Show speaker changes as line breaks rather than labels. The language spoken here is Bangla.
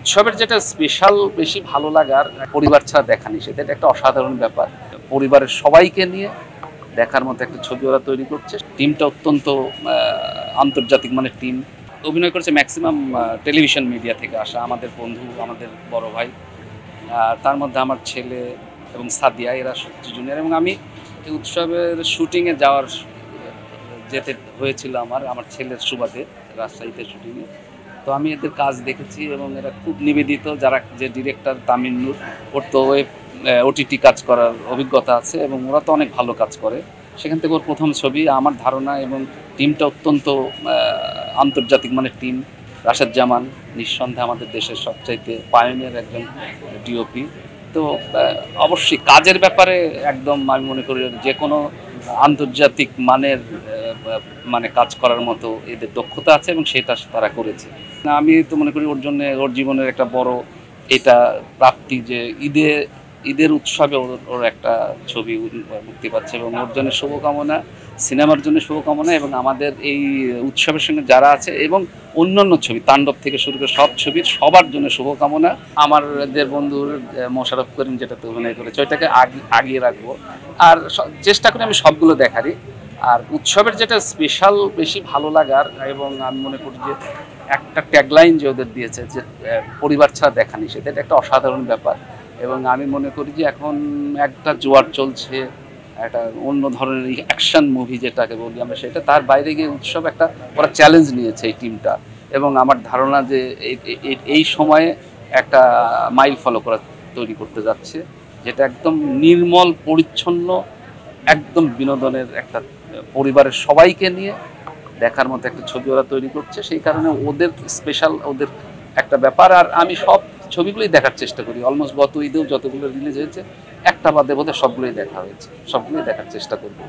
উৎসবের যেটা স্পেশাল বেশি ভালো লাগার পরিবার ছাড়া দেখা নেই, সেটা একটা অসাধারণ ব্যাপার। পরিবারের সবাইকে নিয়ে দেখার মতো একটা ছবি ওরা তৈরি করছে। টিমটা অত্যন্ত আন্তর্জাতিক মানের টিম। অভিনয় করছে ম্যাক্সিমাম টেলিভিশন মিডিয়া থেকে আসা আমাদের বন্ধু, আমাদের বড় ভাই। তার মধ্যে আমার ছেলে এবং সাদিয়া, এরা জুনিয়র। এবং আমি এই উৎসবের শুটিংয়ে যেতে হয়েছিল আমার ছেলের সুবাদে, রাজশাহীতে শুটিংয়ে। তো আমি এদের কাজ দেখেছি এবং এরা খুব নিবেদিত। যে ডিরেক্টর তামিম নূর, ওর তো ওটিটি কাজ করার অভিজ্ঞতা আছে এবং ওরা তো অনেক ভালো কাজ করে। সেখান থেকে ওর প্রথম ছবি, আমার ধারণা। এবং টিমটা অত্যন্ত আন্তর্জাতিক মানের টিম। রাশেদ জামান নিঃসন্দেহে আমাদের দেশের সবচাইতে পায়োনিয়ার একজন ডিওপি। তো অবশ্যই কাজের ব্যাপারে একদম আমি মনে করি যে কোনো আন্তর্জাতিক মানের মানে কাজ করার মতো এদের দক্ষতা আছে এবং সেটা তারা করেছে। আমি তো মনে করি ওর জন্য, ওর জীবনের একটা বড় এটা প্রাপ্তি যে ঈদের উৎসবে ওর একটা ছবি মুক্তি পাচ্ছে। এবং ওর জন্য শুভকামনা, সিনেমার জন্য শুভকামনা, এবং আমাদের এই উৎসবের সঙ্গে যারা আছে এবং অন্যান্য ছবি, তাণ্ডব থেকে শুরু করে সব ছবির সবার জন্য শুভকামনা। আমাদের বন্ধুর মোশাররফ করিম যেটাতে অভিনয় করেছে ওইটাকে আগিয়ে রাখবো, আর চেষ্টা করি আমি সবগুলো দেখারই। আর উৎসবের যেটা স্পেশাল বেশি ভালো লাগার, এবং আমি মনে করি যে একটা ট্যাগলাইন যে ওদের দিয়েছে যে পরিবার ছাড়া দেখা নেই, সেটা একটা অসাধারণ ব্যাপার। এবং আমি মনে করি যে এখন একটা জোয়ার চলছে, একটা অন্য ধরনের অ্যাকশন মুভি যেটাকে বলি আমরা, সেটা তার বাইরে গিয়ে উৎসব একটা ওরা চ্যালেঞ্জ নিয়েছে এই টিমটা। এবং আমার ধারণা যে এই সময়ে একটা মাইল ফলো করা তৈরি করতে যাচ্ছে, যেটা একদম নির্মল পরিচ্ছন্ন, একদম বিনোদনের একটা পরিবারের সবাইকে নিয়ে দেখার মতো একটা ছবি ওরা তৈরি করছে। সেই কারণে ওদের স্পেশাল, ওদের একটা ব্যাপার। আর আমি সব ছবিগুলোই দেখার চেষ্টা করি। অলমোস্ট গত ঈদেও যতগুলো রিলিজ হয়েছে একটা বাদে বোধহয় সবগুলোই দেখা হয়েছে, সবগুলোই দেখার চেষ্টা করবো।